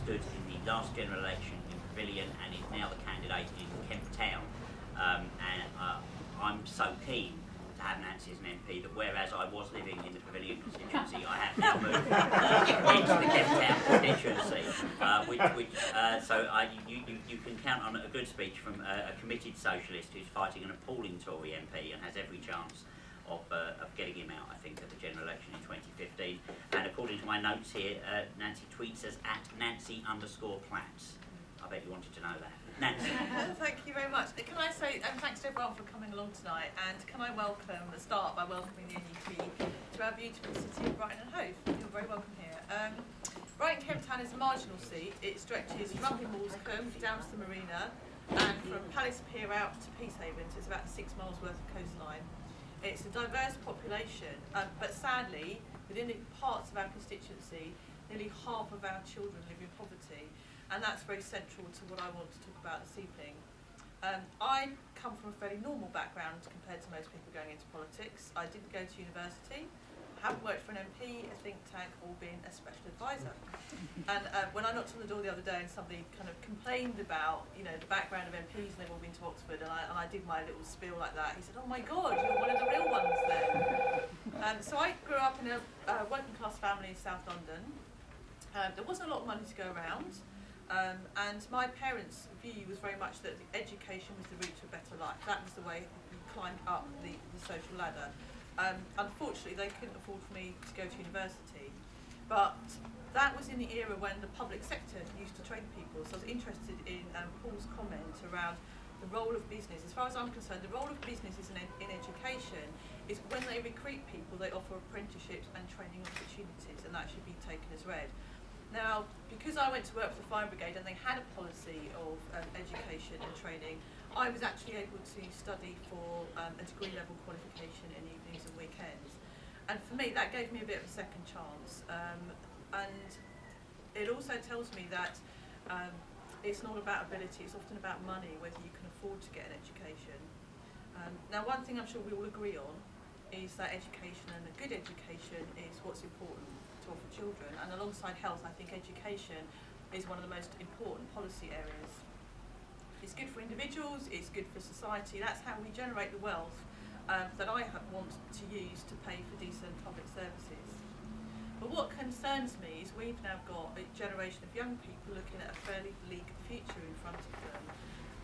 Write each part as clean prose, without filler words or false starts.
stood in the last general election in Pavilion and is now the candidate in Kemp Town. I'm so keen to have Nancy as an MP that whereas I was living in the Pavilion constituency, I have now moved into the Kemp Town constituency. You can count on a good speech from a committed socialist who's fighting an appalling Tory MP and has every chance of getting him out, I think, at the general election in 2015. And according to my notes here, Nancy tweets us at Nancy_Platts. I bet you wanted to know that. Nancy. Thank you very much. Can I say thanks to everyone for coming along tonight, and can I start by welcoming the NUP to our beautiful city of Brighton and Hove. You're very welcome here. Brighton Kemp Town is a marginal seat. It stretches from Moulscombe down to the marina, and from Palace Pier out to Peacehaven, so it's about 6 miles worth of coastline. It's a diverse population, but sadly, within the parts of our constituency, nearly half of our children live in poverty, and that's very central to what I want to talk about this evening. I come from a fairly normal background compared to most people going into politics. I didn't go to university, I haven't worked for an MP, a think tank, or been a special advisor. And when I knocked on the door the other day and somebody kind of complained about, the background of MPs and they've all been to Oxford, and I did my little spiel like that, he said, "Oh my God, you're one of the real ones then." So I grew up in a working class family in South London. There wasn't a lot of money to go around. And my parents' view was very much that education was the route to a better life. That was the way you climbed up the social ladder. Unfortunately, they couldn't afford for me to go to university. But that was in the era when the public sector used to train people. So I was interested in Paul's comment around the role of business. As far as I'm concerned, the role of business in education is when they recruit people, they offer apprenticeships and training opportunities, and that should be taken as read. Now, because I went to work for the Fire Brigade and they had a policy of education and training, I was actually able to study for a degree level qualification in evenings and weekends. And for me, that gave me a bit of a second chance. And it also tells me that it's not about ability, it's often about money, whether you can afford to get an education. Now, one thing I'm sure we all agree on is that education, and a good education, is what's important for children, and alongside health, I think education is one of the most important policy areas. It's good for individuals, it's good for society. That's how we generate the wealth that I want to use to pay for decent public services. But what concerns me is we've now got a generation of young people looking at a fairly bleak future in front of them,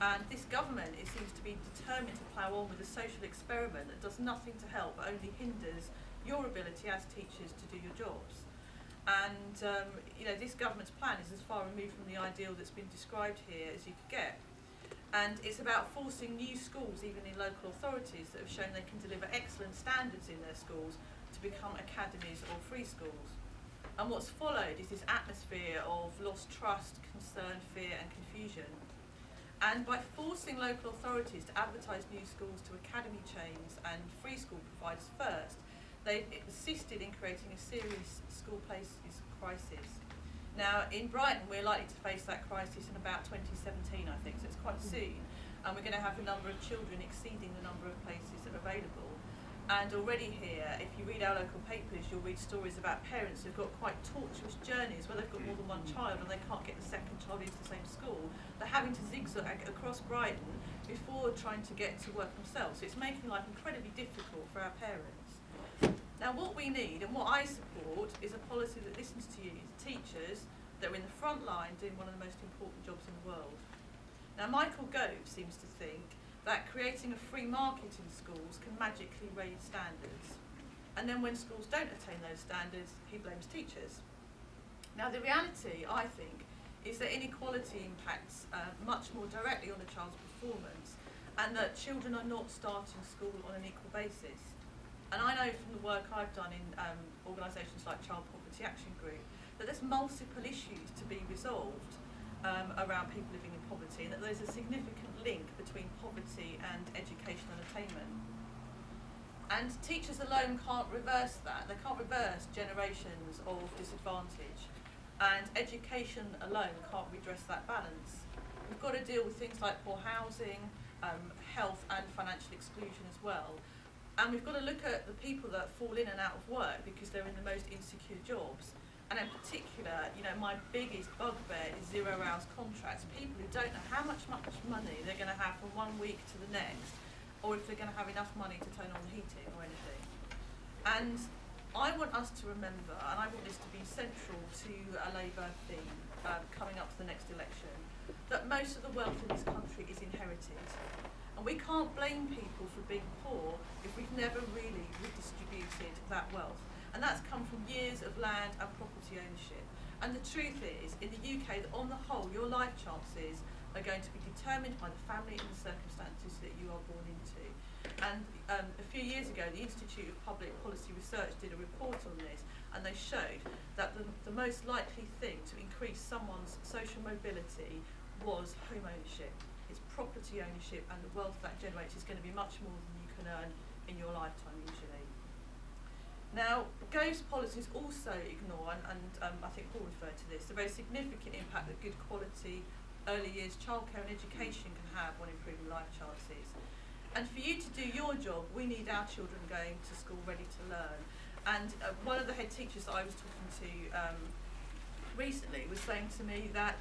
and this government, it seems to be determined to plough on with a social experiment that does nothing to help but only hinders your ability as teachers to do your jobs. And this government's plan is as far removed from the ideal that's been described here as you could get. And it's about forcing new schools, even in local authorities that have shown they can deliver excellent standards in their schools, to become academies or free schools. And what's followed is this atmosphere of lost trust, concern, fear and confusion. And by forcing local authorities to advertise new schools to academy chains and free school providers first, they've assisted in creating a serious school places crisis. Now, in Brighton, we're likely to face that crisis in about 2017, I think, so it's quite soon. And we're going to have the number of children exceeding the number of places that are available. And already here, if you read our local papers, you'll read stories about parents who've got quite tortuous journeys where they've got more than one child and they can't get the second child into the same school. They're having to zigzag across Brighton before trying to get to work themselves. So it's making life incredibly difficult for our parents. Now, what we need, and what I support, is a policy that listens to you, teachers that are in the front line doing one of the most important jobs in the world. Now, Michael Gove seems to think that creating a free market in schools can magically raise standards. And then when schools don't attain those standards, he blames teachers. Now, the reality, I think, is that inequality impacts much more directly on a child's performance, and that children are not starting school on an equal basis. And I know from the work I've done in organisations like Child Poverty Action Group that there's multiple issues to be resolved around people living in poverty, and that there's a significant link between poverty and education and attainment. And teachers alone can't reverse that. They can't reverse generations of disadvantage. And education alone can't redress that balance. We've got to deal with things like poor housing, health and financial exclusion as well. And we've got to look at the people that fall in and out of work because they're in the most insecure jobs. And in particular, my biggest bugbear is 0 hours contracts. People who don't know how much money they're going to have from one week to the next, or if they're going to have enough money to turn on the heating or anything. And I want us to remember, and I want this to be central to a Labour theme coming up to the next election, that most of the wealth in this country is inherited. And we can't blame people for being poor if we've never really redistributed that wealth. And that's come from years of land and property ownership. And the truth is, in the UK, that on the whole, your life chances are going to be determined by the family and the circumstances that you are born into. And a few years ago, the Institute of Public Policy Research did a report on this, and they showed that the most likely thing to increase someone's social mobility was home ownership. It's property ownership, and the wealth that generates is going to be much more than you can earn in your lifetime usually. Now, ghost policies also ignore, and I think Paul referred to this, the very significant impact that good quality early years childcare and education can have on improving life chances. And for you to do your job, we need our children going to school ready to learn. And one of the head teachers that I was talking to recently was saying to me that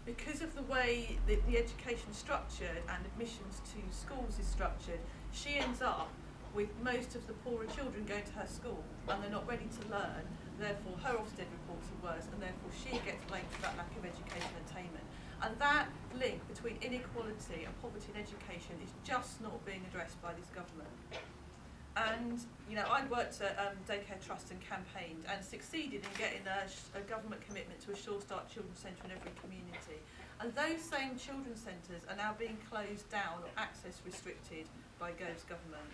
because of the way that the education is structured and admissions to schools is structured, she ends up with most of the poorer children going to her school and they're not ready to learn, therefore her Ofsted reports are worse, and therefore she gets blamed for that lack of education attainment. And that link between inequality and poverty in education is just not being addressed by this government. And I'd worked at Daycare Trust and campaigned and succeeded in getting a government commitment to a Sure Start Children's Centre in every community. And those same children's centres are now being closed down or access restricted by Gove's government.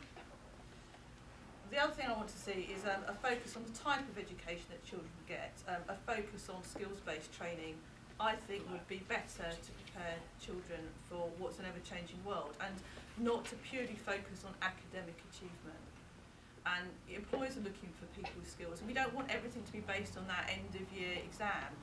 The other thing I want to see is a focus on the type of education that children get, a focus on skills-based training. I think would be better to prepare children for what's an ever-changing world, and not to purely focus on academic achievement. And employers are looking for people with skills, and we don't want everything to be based on that end-of-year exam.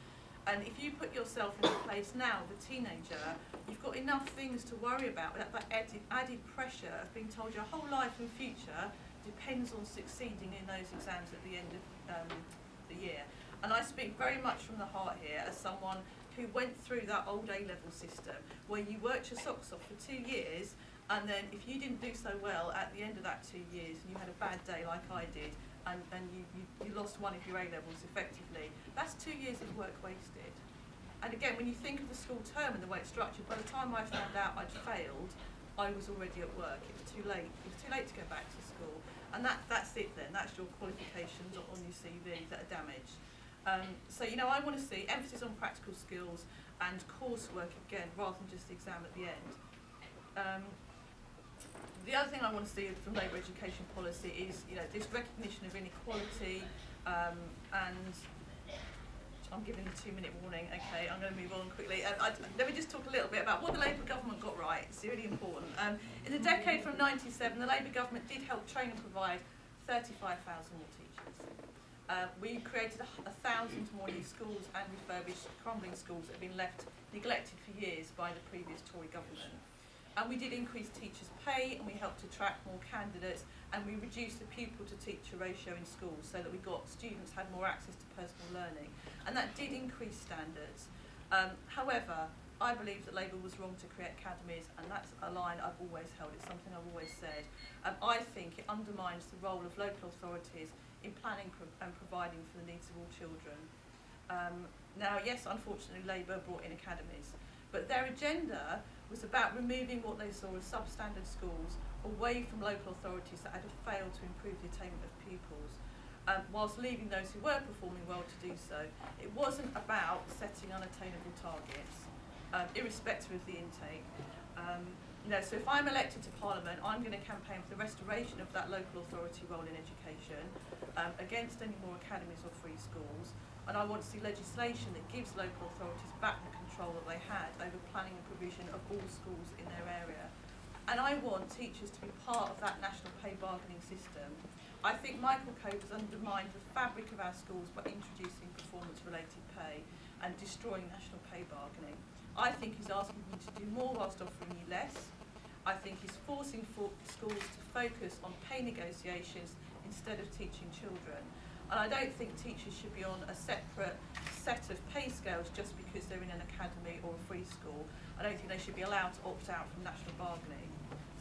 And if you put yourself in a place now of a teenager, you've got enough things to worry about, that added pressure of being told your whole life and future depends on succeeding in those exams at the end of the year. And I speak very much from the heart here as someone who went through that old A-level system where you worked your socks off for 2 years, and then if you didn't do so well at the end of that 2 years and you had a bad day like I did, and you lost one of your A-levels effectively, that's 2 years of work wasted. And again, when you think of the school term and the way it's structured, by the time I found out I'd failed, I was already at work. It was too late. It was too late to go back to school. And that's it then. That's your qualifications on your CV that are damaged. So I want to see emphasis on practical skills and coursework again, rather than just the exam at the end. The other thing I want to see from Labour education policy is this recognition of inequality, and I'm giving the 2-minute warning. Okay, I'm going to move on quickly. Let me just talk a little bit about what the Labour government got right. It's really important. In the decade from '97, the Labour government did help train and provide 35,000 more teachers. We created 1,000 more new schools and refurbished crumbling schools that have been left neglected for years by the previous Tory government. And we did increase teachers' pay, and we helped attract more candidates, and we reduced the pupil-to-teacher ratio in schools so that students had more access to personal learning. And that did increase standards. However, I believe that Labour was wrong to create academies, and that's a line I've always held. It's something I've always said. I think it undermines the role of local authorities in planning and providing for the needs of all children. Now, yes, unfortunately, Labour brought in academies, but their agenda was about removing what they saw as substandard schools away from local authorities that had failed to improve the attainment of pupils, whilst leaving those who were performing well to do so. It wasn't about setting unattainable targets, irrespective of the intake. So if I'm elected to Parliament, I'm going to campaign for the restoration of that local authority role in education, against any more academies or free schools. And I want to see legislation that gives local authorities back the control that they had over planning and provision of all schools in their area. And I want teachers to be part of that national pay bargaining system. I think Michael Cove has undermined the fabric of our schools by introducing performance-related pay and destroying national pay bargaining. I think he's asking you to do more whilst offering you less. I think he's forcing schools to focus on pay negotiations instead of teaching children. And I don't think teachers should be on a separate set of pay scales just because they're in an academy or a free school. I don't think they should be allowed to opt out from national bargaining.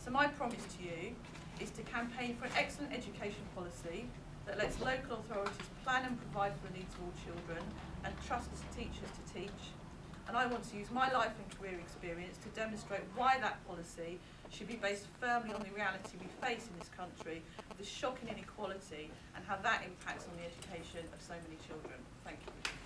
So my promise to you is to campaign for an excellent education policy that lets local authorities plan and provide for the needs of all children and trusts teachers to teach. And I want to use my life and career experience to demonstrate why that policy should be based firmly on the reality we face in this country, the shocking inequality and how that impacts on the education of so many children. Thank you.